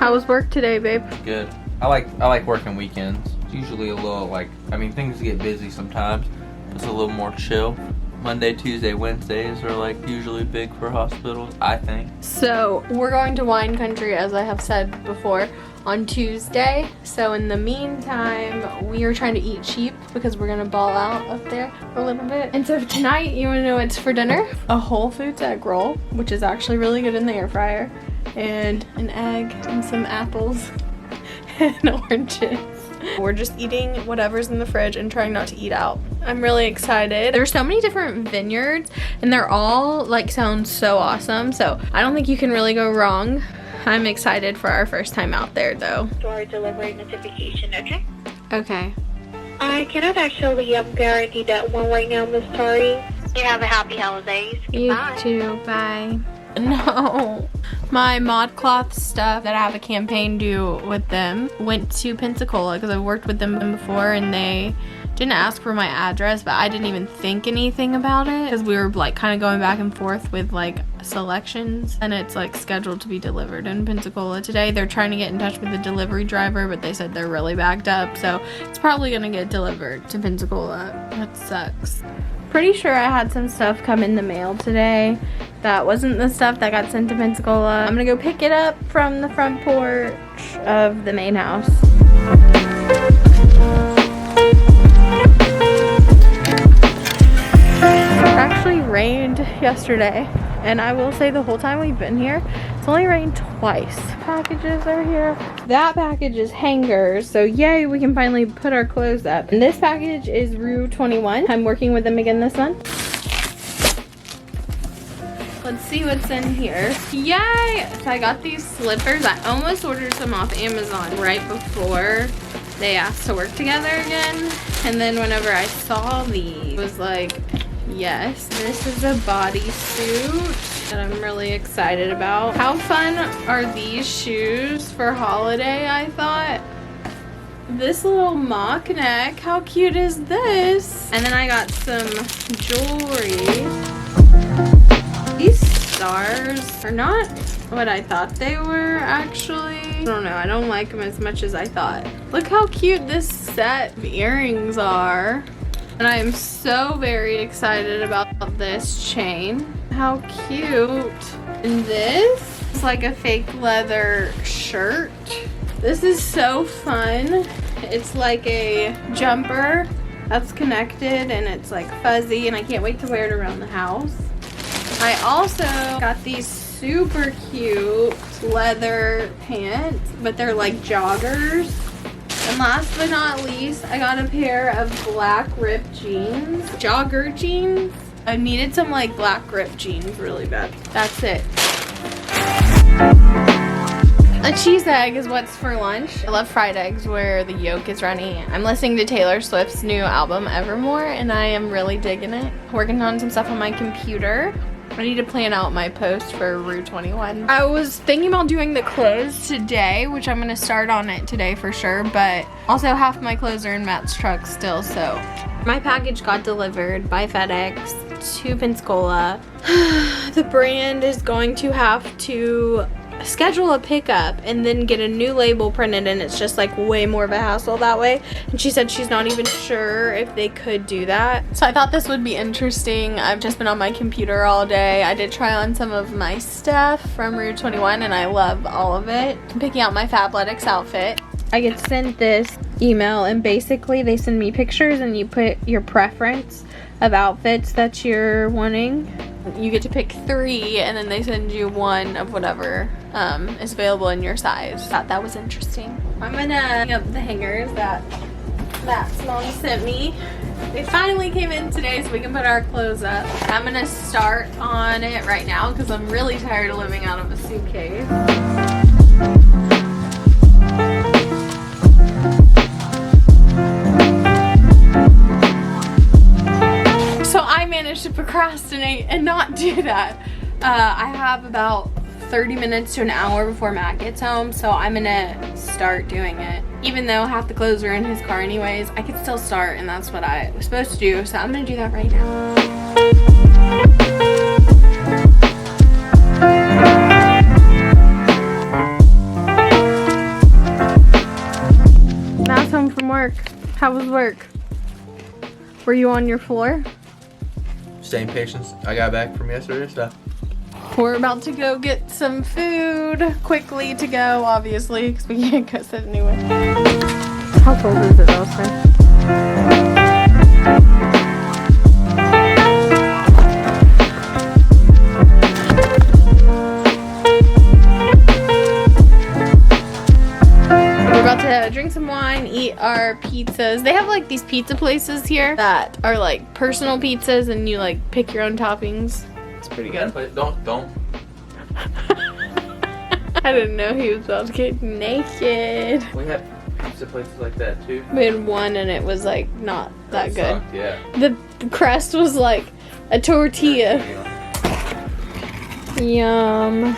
How was work today, babe? Good. I like working weekends. It's usually a little like, I mean, things get busy sometimes. It's a little more chill. Monday, Tuesday, Wednesdays are like usually big for hospitals, I think. So we're going to wine country, as I have said before, on Tuesday. So in the meantime, we are trying to eat cheap because we're gonna ball out up there a little bit. And so tonight, you wanna know what's for dinner? A Whole Foods egg roll, which is actually really good in the air fryer, and an egg and some apples and oranges. We're just eating whatever's in the fridge and trying not to eat out. I'm really excited. There's so many different vineyards and they're all like sound so awesome. So I don't think you can really go wrong. I'm excited for our first time out there though. Store delivery notification, okay? Okay. I cannot actually guarantee that one right now, Miss Tori. You have a happy holidays. You Goodbye. too. Bye. No. My ModCloth stuff that I have a campaign due with them went to Pensacola because I've worked with them before and they didn't ask for my address, but I didn't even think anything about it because we were like kind of going back and forth with like selections, and it's like scheduled to be delivered in Pensacola today. They're trying to get in touch with the delivery driver, but they said they're really backed up, so it's probably gonna get delivered to Pensacola. That sucks. Pretty sure I had some stuff come in the mail today that wasn't the stuff that got sent to Pensacola. I'm gonna go pick it up from the front porch of the main house. It actually rained yesterday, and I will say the whole time we've been here, it's only rained twice. Packages are here. That package is hangers, so yay, we can finally put our clothes up. And this package is Rue 21. I'm working with them again this month. Let's see what's in here. Yay! So I got these slippers. I almost ordered some off Amazon right before they asked to work together again. And then whenever I saw these, I was like, yes, this is a bodysuit that I'm really excited about. How fun are these shoes for holiday, I thought? This little mock neck, how cute is this? And then I got some jewelry. These stars are not what I thought they were, actually. I don't know, I don't like them as much as I thought. Look how cute this set of earrings are. And I am so very excited about this chain. How cute. And this is like a fake leather shirt. This is so fun. It's like a jumper that's connected and it's like fuzzy, and I can't wait to wear it around the house. I also got these super cute leather pants, but they're like joggers. And last but not least, I got a pair of black ripped jeans. Jogger jeans. I needed some like black ripped jeans really bad. That's it. A cheese egg is what's for lunch. I love fried eggs where the yolk is runny. I'm listening to Taylor Swift's new album, Evermore, and I am really digging it. Working on some stuff on my computer. I need to plan out my post for Rue 21. I was thinking about doing the clothes today, which I'm gonna start on it today for sure, but also half my clothes are in Matt's truck still, so. My package got delivered by FedEx to Pensacola. The brand is going to have to schedule a pickup and then get a new label printed, and it's just like way more of a hassle that way. And she said she's not even sure if they could do that. So I thought this would be interesting. I've just been on my computer all day. I did try on some of my stuff from Rue 21 and I love all of it. I'm picking out my fabletics outfit. I get sent this email and basically they send me pictures and you put your preference of outfits that you're wanting. You get to pick 3 and then they send you one of whatever is available in your size. Thought that was interesting. I'm gonna hang up the hangers that mom sent me. They finally came in today so we can put our clothes up. I'm gonna start on it right now because I'm really tired of living out of a suitcase. To procrastinate and not do that. I have about 30 minutes to an hour before Matt gets home, so I'm gonna start doing it. Even though half the clothes are in his car anyways, I could still start, and that's what I was supposed to do, so I'm gonna do that right now. work? How was work? Were you on your floor? Same patients I got back from yesterday, so. We're about to go get some food. Quickly to go, obviously, because we can't go sit anyway. How cold is it outside? Drink some wine, eat our pizzas. They have like these pizza places here that are like personal pizzas and you like pick your own toppings. It's pretty good. Don't. I didn't know he was about to get naked. We have pizza places like that too. We had one and it was like not that good. Sucked, yeah. The crust was like a tortilla. Yum.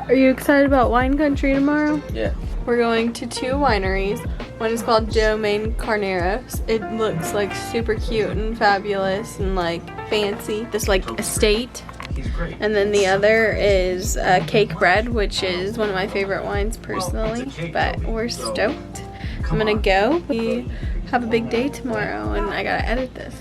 Are you excited about wine country tomorrow? Yeah. We're going to 2 wineries. One is called Domaine Carneros. It looks like super cute and fabulous and like fancy. This like estate. He's great. And then the other is Cake Bread, which is one of my favorite wines personally. But we're stoked. I'm gonna go. We have a big day tomorrow and I gotta edit this.